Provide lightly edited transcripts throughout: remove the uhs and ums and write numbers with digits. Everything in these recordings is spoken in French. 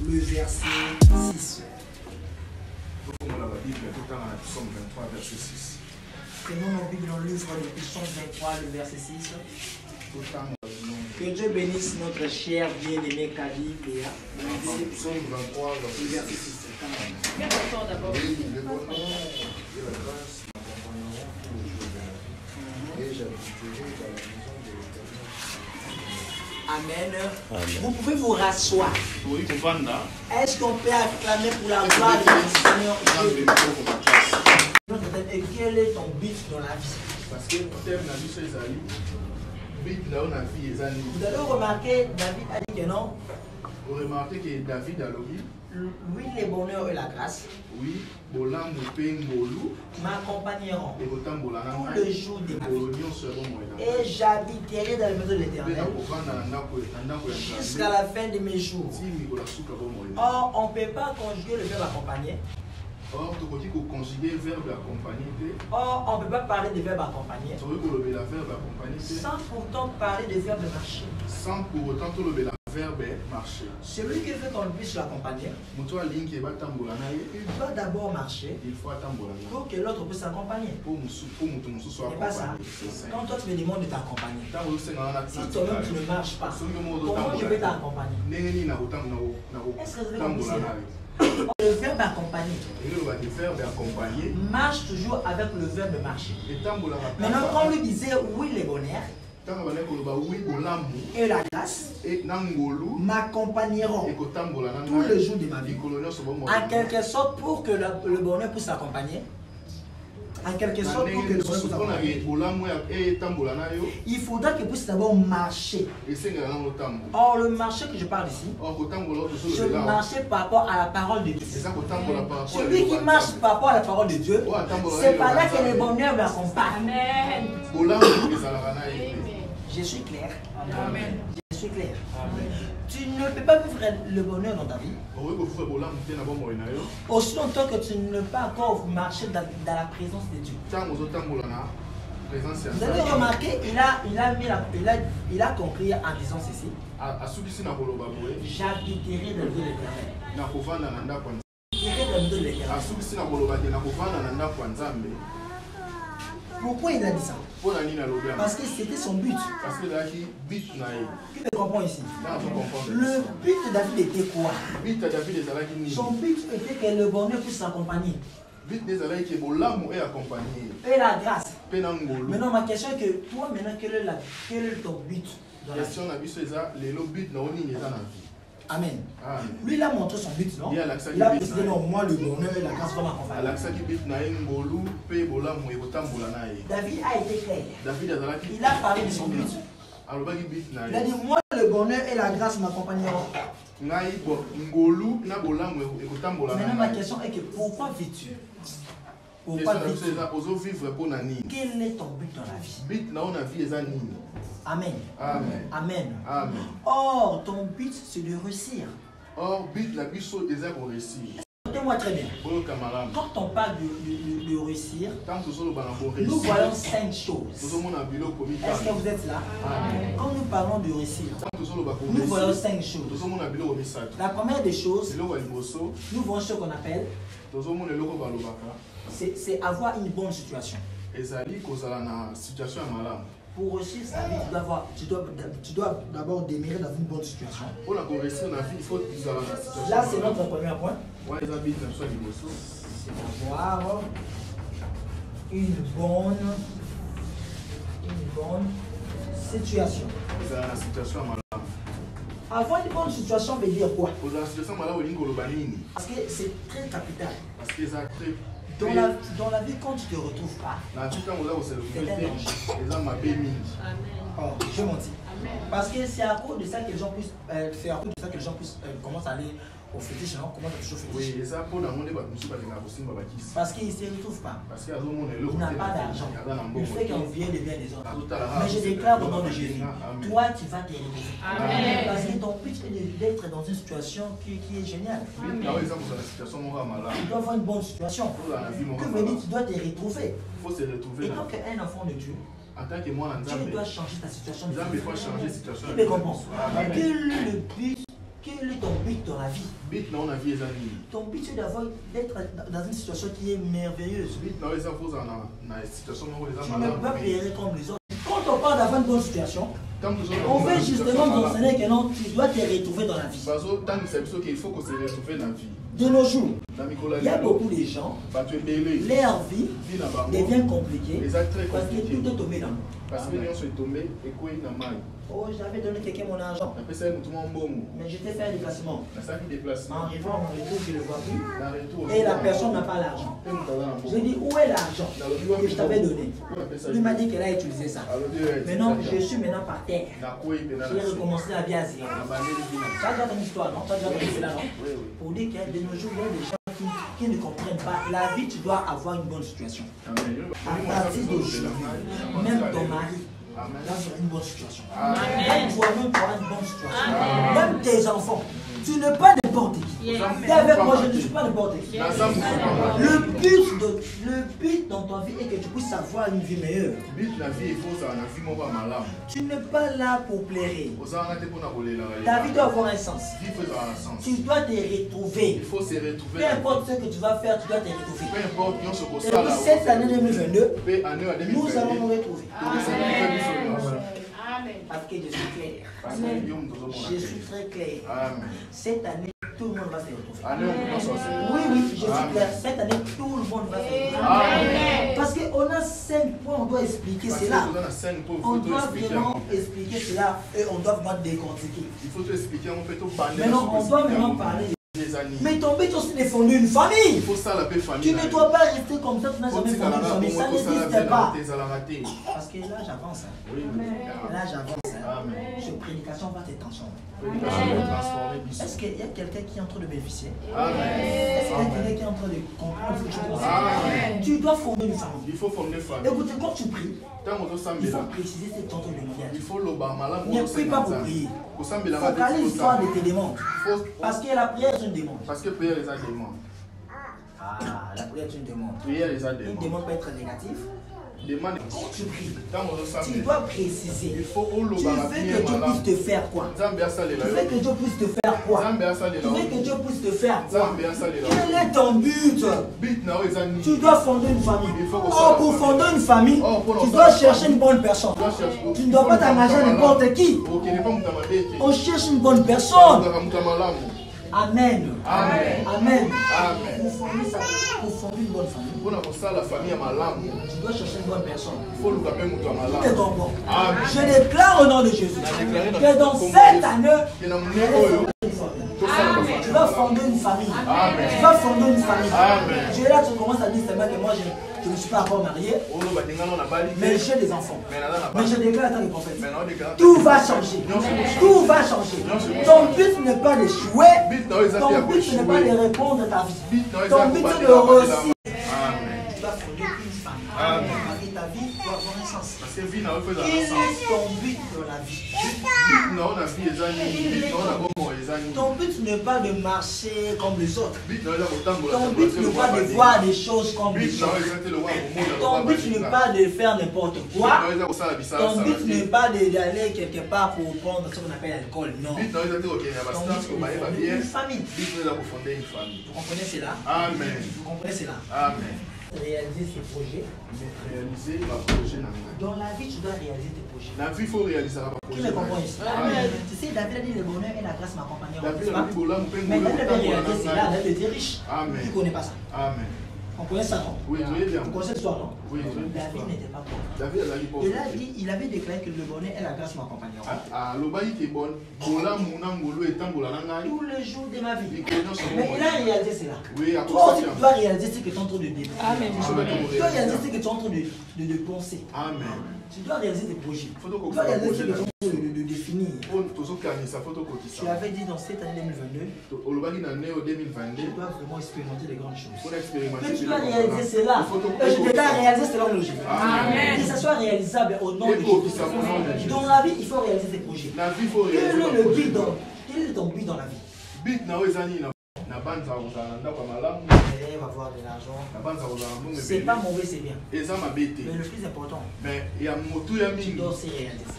le verset 6. Prenons nos Bibles dans le livre de Psaume 23, le verset 6. Que Dieu bénisse notre cher bien-aimé Kali Léa. Psaume 23, le verset 6. D'abord. Oui, le bonheur et la grâce m'accompagneront tous les jours de la vie. Et j'habiterai dans la maison de l'Éternel. Amen. Amen. Vous pouvez vous rasseoir. Oui, est-ce qu'on peut acclamer pour la gloire du Seigneur Jésus? Et quel est ton but dans la vie? Parce que mon thème n'a vu ses amis. Vous allez remarquer, David a dit que non. Vous remarquez que David a dit oui, le bonheur et la grâce m'accompagneront tout le jour de ma vie. Et j'habiterai dans le maison de l'Éternel jusqu'à la fin de mes jours. Or, on ne peut pas conjuguer le verbe accompagner. Or, on ne peut pas parler de verbe accompagner sans pourtant parler de verbe marcher. Sans pour autant tout le verbe marcher. Celui qui veut qu'on puisse l'accompagner, il doit d'abord marcher pour que l'autre puisse s'accompagner. C'est pas ça. Quand toi tu me demandes de t'accompagner, si toi-même tu ne marches pas, comment je vais t'accompagner? Est-ce que vous avez compris ça? Le verbe accompagner marche toujours avec le verbe marcher. Maintenant, quand on lui disait oui, les bonheurs et la grâce m'accompagneront tout le jour de ma vie. En quelque sorte, pour que le bonheur puisse s'accompagner, en quelque sorte, pour que le bonheur puisse s'accompagner, il faudra qu'il puisse d'abord marcher. Or, le marché que je parle ici, je marche par rapport à la parole de Dieu. Celui qui marche par rapport à la parole de Dieu, c'est par là que le bonheur m'accompagne. Amen. Je suis clair. Amen. Je suis clair. Amen. Tu ne peux pas vivre le bonheur dans ta vie aussi longtemps que tu ne peux pas encore marcher dans la présence de Dieu. Vous avez remarqué, il a compris en disant ceci. J'habiterai dans le lieu de l'Éternel. Pourquoi il a dit ça? Parce que c'était son but. Qui me comprend ici? Le but de David était quoi? Son but était que le bonheur puisse s'accompagner. Et la grâce. Maintenant, ma question est que toi, maintenant, quel est ton but dans la vie? Amen. Lui, il a montré son but, non? Il a décidé, non, moi, le bonheur et la grâce vont m'accompagner. David a été clair. Il a parlé de son but. Il a dit, moi, le bonheur et la grâce m'accompagneront. Maintenant, ma question est que pourquoi vis-tu? Pourquoi vis-tu? Quel est ton but dans la vie? Amen. Amen. Amen. Amen. Or, ton but, c'est de réussir. Or, but la biso déjà pour réussir. Écoutez-moi très bien. Quand on parle de réussir, nous voyons 5 choses. Est-ce que vous êtes là? Amen. Quand nous parlons de réussir, nous voyons 5 choses. La première des choses, nous voyons ce qu'on appelle, c'est avoir une bonne situation. Pour réussir sa vie, tu dois d'abord demeurer dans une bonne situation. Là, c'est notre premier point. C'est d'avoir une bonne situation. Avoir une bonne situation veut dire quoi? Parce que c'est très capital. Dans la vie, quand tu ne te retrouves pas, c'est un danger. Oh, je mentis. Parce que c'est à cause de ça que les gens puissent, commencent à aller au fétiche, non? Comment tu toujours fétiche? Parce qu'ils ne se retrouvent pas. Il n'a pas d'argent. Il fait qu'on vienne des biens des autres. Mais je déclare au nom de Jésus, toi tu vas te retrouver. Parce que ton but est d'être dans une situation qui est géniale. Tu dois avoir une bonne situation. Que veut dire tu dois te retrouver? Et tant qu'un enfant de Dieu, Dieu doit changer ta situation. Tu me comprends? Quel est le but Quel est ton but dans la vie? Ton but c'est d'être dans une situation qui est merveilleuse. Tu ne peux pas pleurer comme les autres. Quand on parle d'avoir une bonne situation, on veut justement t'enseigner que non, tu dois te retrouver dans la vie. De nos jours, il y a beaucoup de gens, leur vie devient compliquée parce que tout est tombé dans l'eau. Oh, j'avais donné quelqu'un mon argent. Mais j'étais fait un déplacement. En arrivant à mon retour, je ne le vois plus. Et la personne n'a pas l'argent. J'ai dit, où est l'argent que je t'avais donné? Il m'a dit qu'elle a utilisé ça. Maintenant, je suis maintenant par terre. J'ai recommencé la vie à zéro. Ça a déjà ton histoire, non? Ça a déjà ton histoire, non? Pour dire que de nos jours, il y a des gens qui ne comprennent pas. La vie, tu dois avoir une bonne situation. À partir d'aujourd'hui, même ton mari, là, c'est une bonne situation. Même toi-même, tu auras une bonne situation. Même tes enfants. Tu n'es pas n'importe qui. T'es avec moi, je ne suis pas n'importe qui. Le but dans ta vie est que tu puisses avoir une vie meilleure. Tu n'es pas là pour plaire. Ta vie doit avoir un sens. Tu dois te retrouver. Peu importe ce que tu vas faire, tu dois te retrouver. Et cette année 2022, nous allons nous retrouver. Parce que je suis clair. Je suis très clair. Cette année, tout le monde va se retrouver. Oui, je suis clair. Cette année, tout le monde va se retrouver. Parce qu'on a 5 points, on doit expliquer cela. On doit vraiment expliquer cela et on doit vraiment décortiquer. Maintenant, on doit vraiment parler. Mais ton but aussi de fonder une famille. Tu ne dois pas rester comme ça, tu n'as jamais fondé une famille. Ça n'existe pas. Parce que là, j'avance. Là, j'avance. Cette prédication va te transformer. Est-ce qu'il y a quelqu'un qui est en train de bénéficier? Est-ce qu'il y a quelqu'un qui est en train de comprendre ce que tu dois? Tu dois fonder une famille. Il faut fonder une famille. Écoutez, quand tu pries, il faut préciser ce que tu es en train de dire. Ne prie pas pour prier. Focalise-toi de tes demandes. Parce que la prière est une demande. Ah, la prière est une demande. Une demande peut être négative. Quand tu pries, tu dois préciser. Tu veux que Dieu puisse te faire quoi? Tu veux que Dieu puisse te faire quoi? Tu veux que Dieu puisse te faire quoi? Quel est ton but? Tu dois fonder une famille. Oh, pour fonder une famille, tu dois chercher une bonne personne. Tu ne dois pas t'engager n'importe qui. On cherche une bonne personne. Amen. Amen. Pour fonder une bonne famille, tu dois chercher une bonne personne. Tout est en bon. Je déclare au nom de Jésus que dans cette année, tu vas fonder une famille. Tu vas fonder une famille. Tu es là, tu commences à dire seulement que moi je ne suis pas encore marié, mais j'ai des enfants. Mais je déclare en tant que prophète, tout va changer. Tout va changer. Ton but n'est pas d'échouer. Ton but n'est pas de répondre à ta vie. Ton but c'est de réussir. Tu vas fonder une famille. Et ta vie doit avoir un sens. Quel est ton but dans la vie? Ton but n'est pas de marcher comme les autres. Ton but n'est pas de voir des choses comme les autres. Ton but n'est pas de faire n'importe quoi. Ton but n'est pas d'aller quelque part pour prendre ce qu'on appelle l'alcool. Non. Ton but est de fonder une famille. Vous comprenez cela? Amen. Vous comprenez cela? Amen. Réaliser ce projet. Dans la vie, tu dois réaliser tes projets. La vie, il faut réaliser. Qui me comprend ici? Tu sais, David a dit le bonheur et la grâce m'accompagneront. Mais David avait réalisé cela, David était riche. Il ne connaît pas ça. Amen. On connaît ça, non? Oui, bien. On connaît l'histoire, non? Oui, David n'était pas pauvre. Il avait déclaré que le bonheur et la grâce m'accompagneront. Tous les jours de ma vie. Mais il a réalisé cela. Toi aussi, tu dois réaliser ce que tu es en train de dire. Tu dois réaliser ce que tu es en train de penser. Amen. Tu dois réaliser tes projets. Tu dois réaliser ce que tu es en train de définir. Tu avais dit dans cette année 2022, tu dois vraiment expérimenter les grandes choses. Mais tu dois réaliser cela. Et je dois réaliser cela au nom de Jésus. Que ce soit réalisable au nom de Jésus. Dans la vie, il faut réaliser tes projets. Quel est le but quel est ton but dans la vie? Elle va avoir de l'argent. C'est pas mauvais, c'est bien. Mais le plus important, tu dois aussi réaliser ça.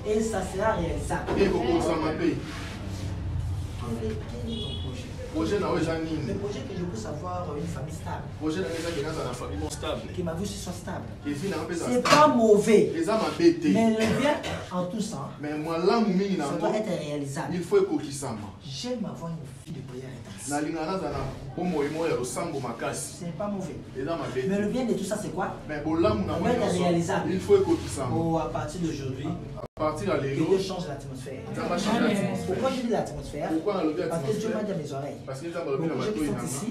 Et ça sera réalisable. Quel est ton projet? Le projet que je veux savoir, une famille stable. Que ma vie soit stable. C'est pas mauvais. Mais le bien en tout ça, ça doit être réalisable. J'aime avoir une fille de prière intense. C'est pas mauvais. Mais le bien de tout ça, c'est quoi? Ça doit être réalisable. Oh, à partir d'aujourd'hui, que Dieu change l'atmosphère. Pourquoi je dis l'atmosphère? Parce que Dieu m'a dit à mes oreilles. Les projets qui sont ici,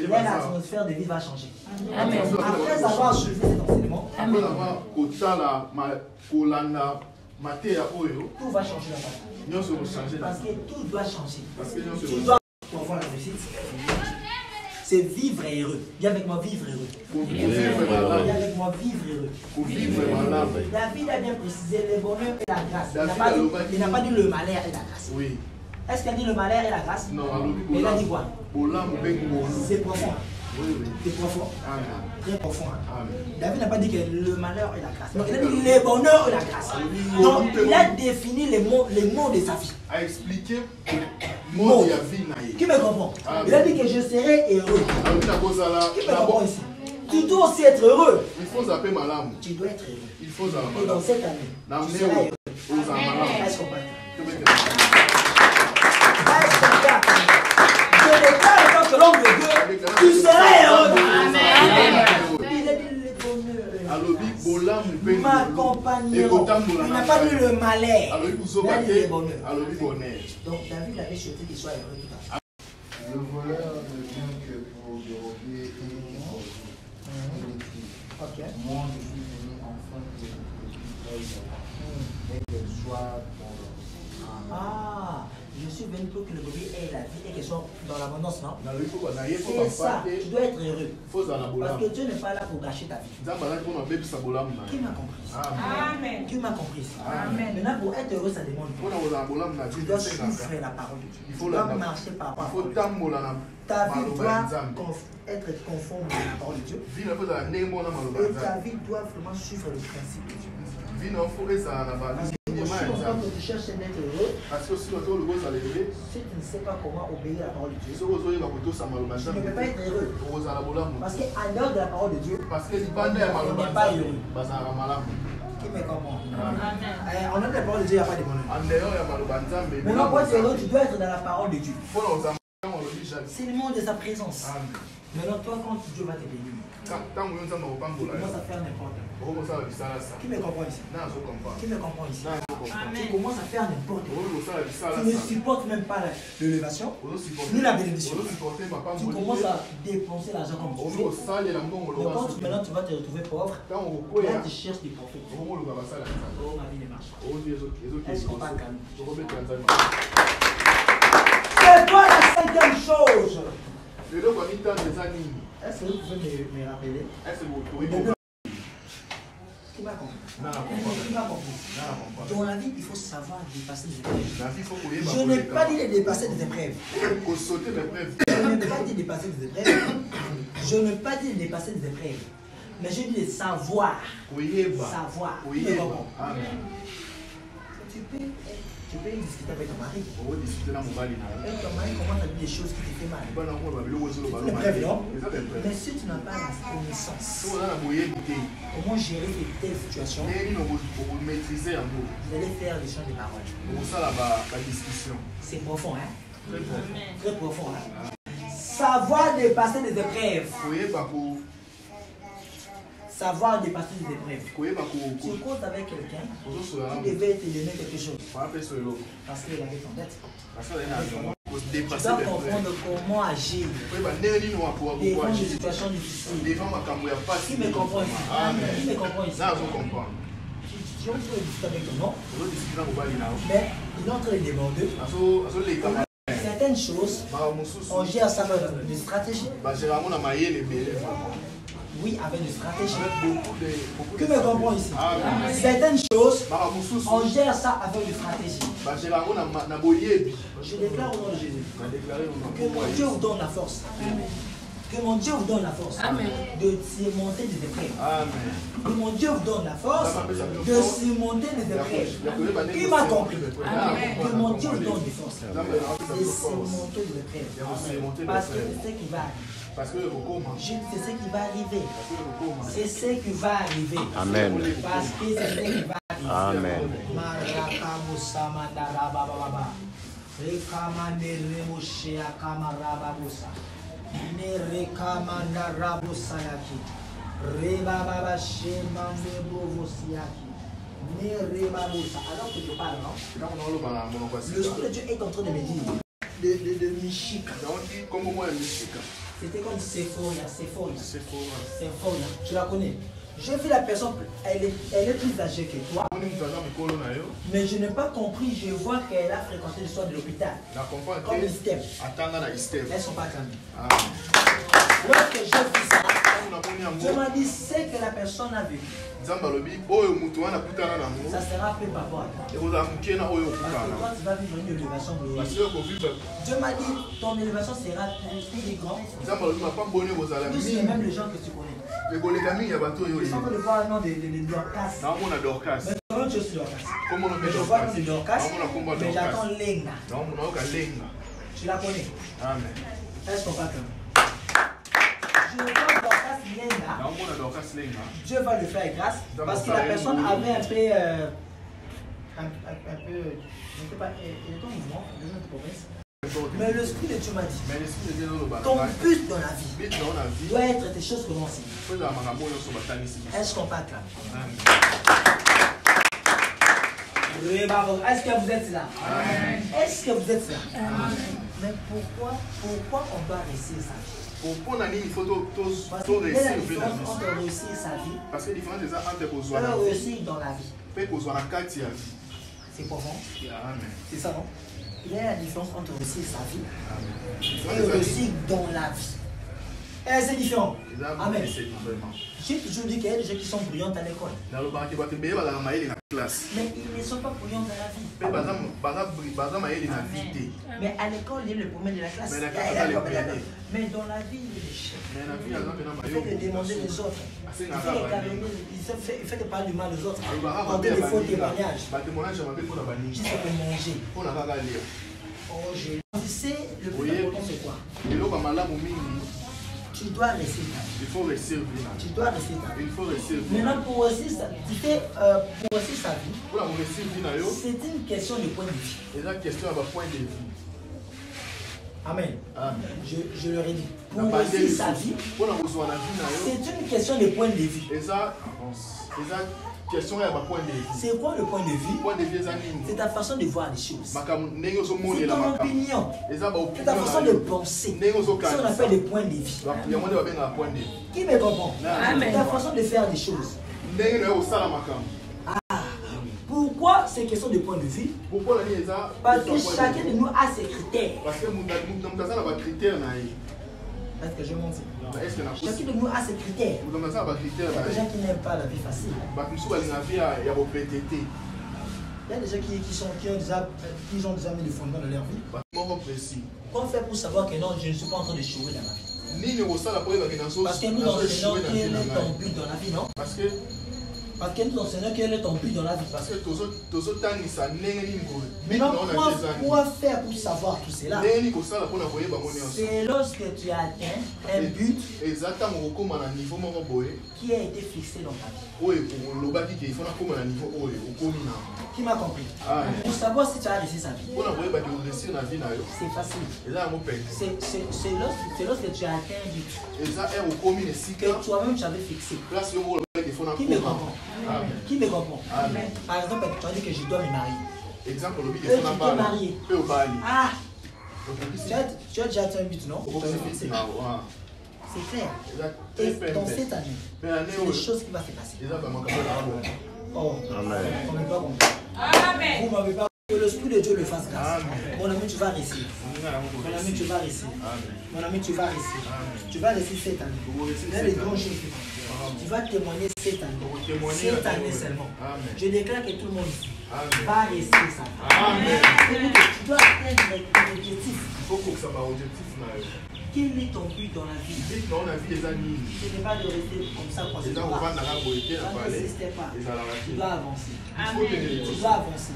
l'atmosphère de vie va changer. Amen. Après avoir suivi cet enseignement, tout va changer dans ta vie. Parce que tout doit changer. Tu dois avoir la réussite. C'est vivre heureux. Viens avec moi, vivre heureux. Viens avec moi, vivre heureux. David a bien précisé le bonheur et la grâce. Il n'a pas dit le malheur et la grâce. Oui. Est-ce qu'il a dit le malheur et la grâce? Non. Mais il a dit quoi? C'est profond. Oui. C'est profond. Très profond. David n'a pas dit que le malheur et la grâce. Non, il a dit le bonheur et la grâce. Donc, il a défini les mots de sa vie. A expliqué mots de la vie. Qui me comprend? Il a dit que je serai heureux. Qui me comprend ici? Tu dois aussi être heureux. Il faut appeler malam. Tu dois être heureux. Il faut appeler et dans cette année, tu seras heureux. Est-ce qu'on peut? Je déclare en tant que l'homme de Dieu, tu seras heureux. Amen. Il a dit le bonheur. M'accompagneront. Il n'a pas dit le malheur. Il a dit le bonheur. Donc David avait souhaité qu'il soit heureux. Le voleur ne vient que pour dérober et voler. Moi, je suis venu enfin que et qu'elle soit je suis venu pour que le bébé ait la vie et qu'elle soit dans l'abondance, non? C'est ça, tu dois être heureux. Parce que Dieu n'est pas là pour gâcher ta vie. Qui m'a compris? Amen. Qui m'a compris? Amen. Maintenant, pour être heureux, ça demande quoi? Tu dois suivre la parole de Dieu. Tu dois marcher par rapport à la parole. Ta vie doit être conforme à la parole de Dieu. Et ta vie doit vraiment suivre le principe de Dieu. Quand tu cherches à être heureux, si tu ne sais pas comment obéir à la parole de Dieu, tu ne peux pas être heureux. Parce qu'en dehors de la parole de Dieu, on n'est pas heureux. Qui me comprend? En dehors de la parole de Dieu, il n'y a pas de bonheur. Maintenant, pour être heureux, tu dois être dans la parole de Dieu. C'est le monde de sa présence. Maintenant, toi, quand Dieu va te bénir, tu commences à faire n'importe quoi. Qui me comprend ici? Qui me comprend ici? Tu commences à faire n'importe quoi. Tu ne supportes même pas l'élévation, ni la bénédiction. Tu commences à dépenser l'argent comme tu veux. Mais quand maintenant tu vas te retrouver pauvre, là tu cherches des prophètes. Oh, ma vie ne marche pas. Est-ce qu'on va calmer? C'est quoi la cinquième chose? Est-ce que vous pouvez me rappeler? Qui m'a compris? Dans la vie, il faut savoir dépasser les épreuves. Je n'ai pas dit de dépasser des épreuves. Je n'ai pas dit de dépasser des épreuves. Je n'ai pas dit de dépasser des épreuves. Mais je dis de savoir. Savoir. Tu peux discuter avec ton mari. Et ton mari commence à dire des choses qui te font mal. C'est bref, non? Mais si tu n'as pas la connaissance, comment gérer de telles situations, vous allez faire l'échange de paroles. C'est profond, hein? Très profond, hein? Savoir dépasser des épreuves. Savoir dépasser des épreuves. Tu causes avec quelqu'un qui devait te donner quelque chose parce qu'il avait ton dette. Tu dois comprendre comment agir devant des situations difficiles. Qui me comprend ici? Qui me comprend ici? Tu peux discuter avec ton nom, mais il est entre les demandeurs. Certaines choses, on gère ça avec des stratégies. Oui, avec des stratégies. Que me comprend ici? Certaines choses, on gère ça avec des stratégies. Je déclare au nom de Jésus que Dieu vous donne la force Que mon Dieu vous donne la force de surmonter des épreuves. Que mon Dieu vous donne la force de surmonter des épreuves. Qui m'a compris? Que mon Dieu vous donne des forces de surmonter des épreuves. Parce que c'est ce qui va arriver. Parce que c'est ce qui va arriver. C'est ce qui va arriver. Amen. Parce que c'est ce qui va arriver. Amen. Alors que je parle, non? Le Esprit de Dieu est en train de me dire de Mishika. C'était comme Sephoria. Tu la connais? J'ai vu la personne, elle est plus âgée que toi. Mais je n'ai pas compris, je vois qu'elle a fréquenté le soir de l'hôpital. Comme les STEM. Elles ne sont pas calmes. Lorsque j'ai vu ça, je m'ai dit ce que la personne a vécu. Ça sera plus par rapport à toi. Parce que toi, tu vas vivre une élévation glorieuse. Dieu m'a dit, ton élévation sera plus grand. Plus que même les gens que tu connais. Ils sont de voir le nom de Dorcas. Mais comment je suis Dorcas? Je vois le nom de Dorcas, mais j'attends Lenga. Tu la connais? Est-ce qu'on va comme? Je vois Dorcas Lenga. Dieu va le faire grâce parce que la personne avait un peu, je ne sais pas, il est en mouvement, il est en promesse. Mais l'Esprit de Dieu m'a dit, ton but dans la vie doit être des choses commencées. Est-ce qu'on parle là? Est-ce que vous êtes là? Est-ce que vous êtes là? Mais pourquoi on doit réussir ça? Parce qu'il y a la différence entre réussir sa vie et réussir dans la vie. C'est profond? C'est ça, non? Il y a la différence entre réussir sa vie et réussir dans la vie. Et c'est différent. Amen. J'ai toujours dit qu'il y a des gens qui sont brillants à l'école. Mais ils ne sont pas brillants dans la vie. Mais à l'école, il est le premier de la classe. Mais dans la vie, il est le chef. Il fait de demander les autres. Il fait de parler du mal aux autres. Porter des faux témoignages. Juste pour manger. Oh, tu sais, le plus important c'est quoi? Tu dois rester là. Il faut rester là. Tu dois rester là. Il faut rester là. Maintenant, pour réussir sa vie, c'est une question de point de vue. C'est une question de point de vue. Amen. Je leur ai dit. Pour réussir sa vie, c'est une question de point de vue. C'est quoi le point de vue? C'est ta façon de voir les choses. C'est ton opinion. C'est ta façon de penser. C'est ce qu'on appelle le point de vue. Qui me comprend? C'est ta façon de faire des choses. Pourquoi c'est une question de point de vue? Parce que chacun de nous a ses critères. Est-ce que je monte? Chacun de nous a ses critères. Il y a des gens qui n'aiment pas la vie facile. Il y a des gens qui ont déjà mis le fondement dans leur vie. Qu'on fait pour savoir que non, je ne suis pas en train de chouer dans ma vie? Parce que nous enseignons quel est ton but dans la vie, non? Parce que nous enseignons quel est ton but dans la vie. Maintenant, quoi faire pour savoir tout cela? C'est lorsque tu as atteint un but qui a été fixé dans ta vie. Qui m'a compris? Pour savoir si tu as réussi sa vie, c'est facile. C'est lorsque tu as atteint un but que toi-même tu avais fixé. Qui me comprend? Qui me comprend? Par exemple, tu as dit que je dois me marier. Exemple, tu dois marier. Ah! Tu as déjà atteint un but, non? C'est clair. Et dans cette année, c'est des choses qui vont se passer. Oh, Amen. Vous m'avez pas. Que l'Esprit de Dieu le fasse grâce. Mon ami, tu vas réussir. Mon ami, tu vas réussir. Mon ami, tu vas réussir. Tu vas réussir cette année. Il y a des grands choses. Tu vas témoigner cette année. Cette année seulement. Je déclare que tout le monde ici va réussir ça. Tu dois atteindre tes objectifs. Il faut que ça soit objectif. Quel est ton but dans la vie? Ce n'est pas de rester comme ça quand tu ne résistes pas. Tu dois avancer. Tu dois avancer.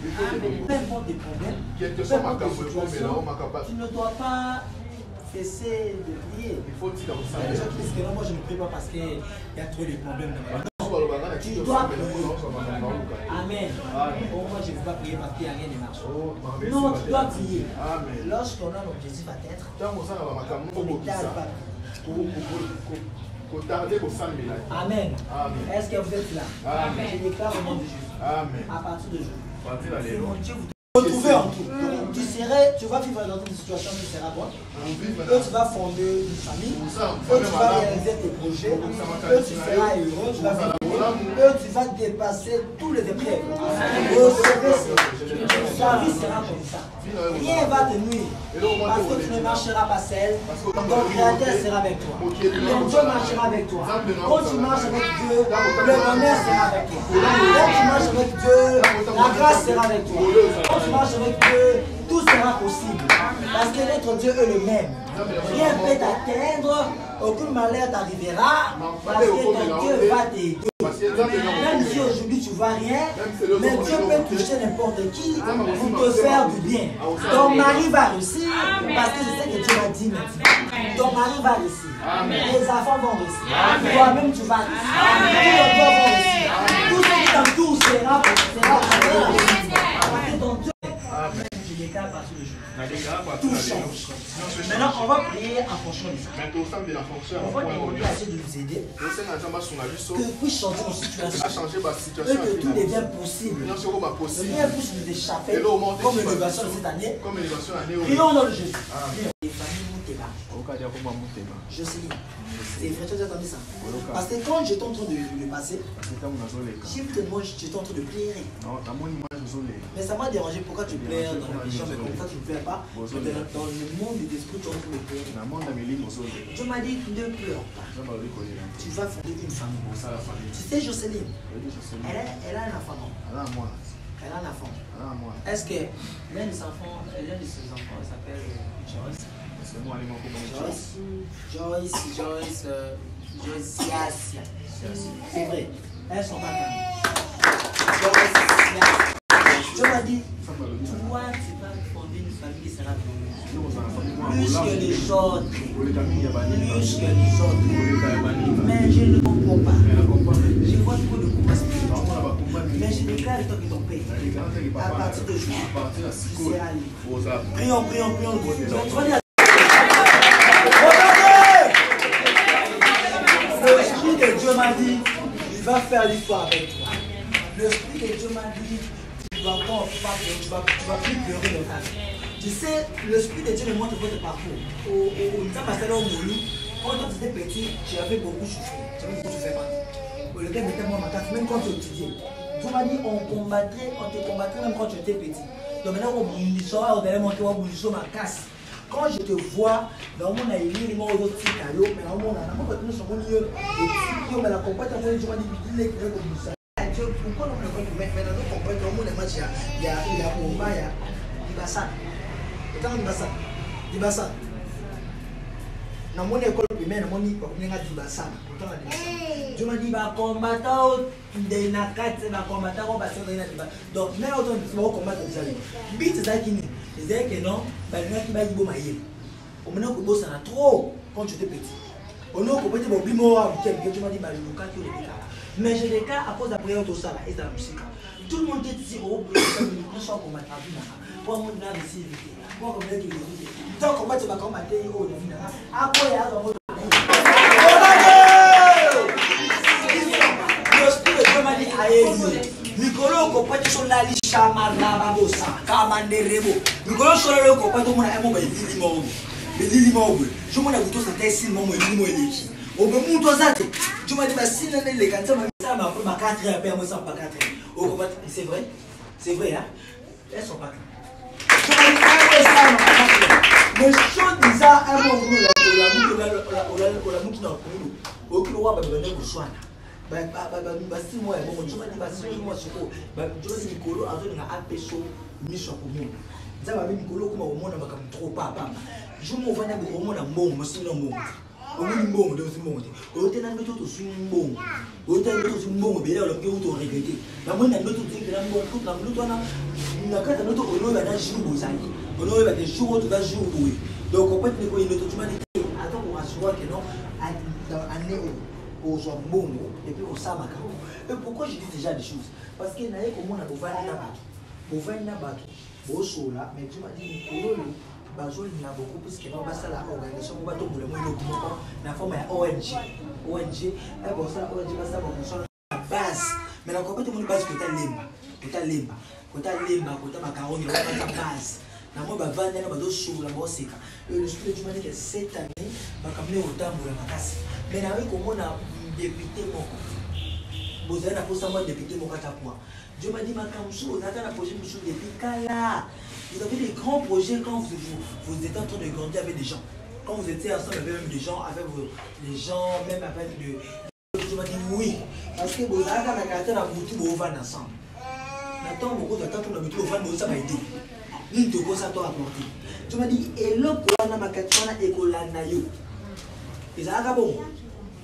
Peu importe des problèmes, peu importe des situations, tu ne dois pas cesser de prier. Il faut dire ça. Les gens qui disent que non, moi je ne prie pas parce qu'il y a trop de problèmes dans ma vie. Tu dois prier. Amen. Bon, moi je ne veux pas prier parce qu'il n'y a rien de marche. Non, tu dois prier. Lorsqu'on a un objectif à atteindre, on ne tarde pas. Amen. Est-ce que vous êtes là? Je déclare au nom de Jésus. À partir de aujourd'hui, c'est mon Dieu vous retrouver en tout. Tu vas vivre dans une situation qui sera bonne. Eux, tu vas fonder une famille. Eux, tu vas réaliser tes projets. Eux, tu seras heureux. Tu vas vivre. Eux, tu vas dépasser tous les épreuves. Ta vie sera comme ça. Rien va te nuire. Parce que tu ne marcheras pas seul. Ton Créateur sera avec toi. Ton Dieu marchera avec toi. Quand tu marches avec Dieu, le bonheur sera avec toi. Quand tu marches avec Dieu, la grâce sera avec toi. Quand tu marches avec Dieu, tout sera possible. Parce que notre Dieu est le même. Rien ne peut t'atteindre, aucun malheur t'arrivera, parce que ton Dieu va t'aider. Même si aujourd'hui tu ne vois rien, mais Dieu peut toucher n'importe qui pour te faire du bien. Ton mari va réussir, parce que je sais que Dieu m'a dit maintenant. Ton mari va réussir. Les enfants vont réussir. Toi-même tu vas réussir. Tous les vont réussir. Tout ce qui t'entoure sera parce que ton Dieu. Je déclare à partir de aujourd'hui. Tout change. Maintenant, on va prier en fonction de ça. On va demander à Dieu de nous aider. Que puisse changer nos situations. Et que tout devienne possible. Rien puisse nous échapper. Comme l'élévation de cette année. Prions dans le Jésus. Les familles Mouteba. Je sais. C'est vrai, tu as entendu ça. Parce que quand j'étais en train de passer, j'ai vu que moi j'étais en train de pleurer. Mais ça m'a dérangé. Pourquoi tu pleures dans la religion, mais comme ça tu ne pleures pas? Dans le monde de l'esprit, tu es en train de pleurer. Dieu m'a dit, ne pleure pas. Tu vas fonder une famille. Tu sais, Jocelyne, elle a un enfant. Elle a un enfant. Est-ce que l'un de ses enfants s'appelle Joyce? Joyce, c'est vrai. Elles sont pas camies. Dieu m'a dit, toi, tu vas fonder une famille qui sera plus que les autres. Mais je ne comprends pas. Je vois trop de combats spirituels. Mais je déclare toi que ton père, à partir de aujourd'hui, tu seras libre. Prions. L'Esprit de Dieu m'a dit, il va faire l'histoire avec toi. L'Esprit de Dieu m'a dit, tu vas plus pleurer dans ta vie. Tu sais, l'Esprit de Dieu me montre votre parcours. Quand tu étais petit, tu avais beaucoup souffert. Le gars mettait moi ma carte, même quand tu étudiais. Tu m'as dit, on te combattrait même quand tu étais petit. Donc maintenant, on allait monter ma casse. Quand je te vois, dans mon aïe, il m'a dit que tu mais dans mon aïe, mais la compagnie, tu m'as dit qu'il est comme ça. Pourquoi on ne peut pas mettre dans nos compagnies, dans mon match, il y a Omba, il y a Dibassa. Dibassa. Dans mon école primaire, dans mon école, il y a Dibassa. Je me dis, combattant, des nakats, combattant, on va se donner. Donc, même autant de combattre, vous allez. Bit, c'est ça qui n'est. C'est-à-dire que non, il y a qui va y aller. On me dit que ça a trop quand tu étais petit. On a compris que tu m'as dit que tu m'as dit que mais je déclare à cause de la prière de ça et de la musique. Tout le monde dit ici, oh, pour combattre la vie, pour mon âme ici, pour combattre les vies. Donc, comment tu vas combattre les vies? Après, il y a un mot. Le Spirit de Dieu m'a dit, Nicolo, combattre sur la licha, Marnababosa, Kamanderebo. Nicolo, sur le combattre, on a un mot, je m'en ai dit que c'était si mon équipe. Au moment où tu m'as dit que si les candidates ma 4 heures, après moi ça pas 4 heures. C'est vrai? C'est vrai, hein? Elles sont pas claires. Mais je dis ça à un moment où la mouche n'a pas eu. Aucun roi va venir vous soigner. Si moi, je m'as dit, si moi, je dis Nicolo, a donné un pécho, mission pour nous. Ça va Nicolo, comme au monde, on va trop pas. Je m'en vais au moins un bon, mais c'est un bon. Au moins un bon, deux mondes. Au temps où tout est bon. Au temps où tout est bon, mais là, le pays où regretté. La moindre de notre pays, la bonne toute la minute, on a quatre notre honneur à la jour aux amis. Honneur à des jours, tout à jour, oui. Donc, on peut être une autre humanité. Attends, on va se voir que non, dans l'année aux bon et puis au Samaka. Et pourquoi je dis déjà des choses? Parce qu'il y a comme on a besoin de battre. Bon, là, mais tu m'as dit, il y a beaucoup plus que non, ça la organisation pour battre le monde la forme ONG. ONG, bon, ça, ONG, ça, bon, la base. Mais la compétition de base, que tu as limba, que tu as macaroni, la base. La moi, je vais vendre sur la bosse. Le studio du Mani, cette année, je vais au temps pour la casse. Mais là, comme on a député, vous avez pour ça, moi, député, mon catapult. Dieu m'a dit, ma camusou, on attend la prochaine mission depuis Kala. Vous avez des grands projets quand vous êtes en train de grandir avec des gens. Quand vous étiez ensemble avec même des gens, avec les gens, même avec le. Dieu m'a dit oui. Parce que vous avez un caractère à vous, vous allez ensemble. Maintenant, vous avez un caractère à vous, ça va aider. Ni de quoi ça doit apporter. Tu m'as dit, et le quoi na makatona et kolana yo. Et ça a bon.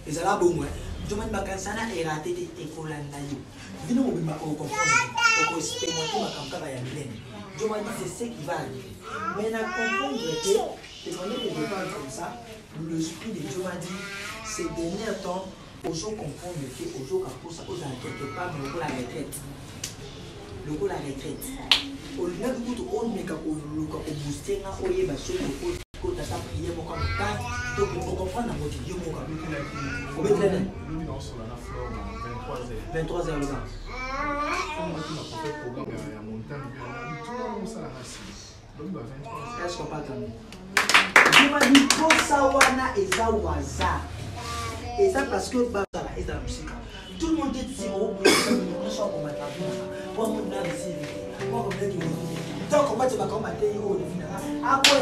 Et ça a bon, ouais. Tu m'as dit, makansana et raté et kolana yo. Vino mo bima au comprendre. Au expérimenter ma campagne à Mylène. Tu m'as dit, c'est ce qui va arriver. Mais na comprendre que, les moyens de défendre comme ça, l'esprit de Dieu m'a dit, ces derniers temps, aux gens comprendre que, aux gens qui pour ça, aux gens quelque part, mais pour la retraite. Le coup la retraite. Au lieu de tout on met au booster na oye ba so ko ta prier mo comme ça donc on comprend la moitié Dieu mo comme au mettre là nous non sur la fleur 23h le gars on va tout la faire programme ya montagne bien tout le monde ça la race donc ba 23h est-ce qu'on pas attendre je m'a dit ko sawana eza waza et ça parce que ba ça est dans la musique tout le monde dit si on ne soit comme ça pour mon dans ici pour comme ça donc comment tu vas combattre au final après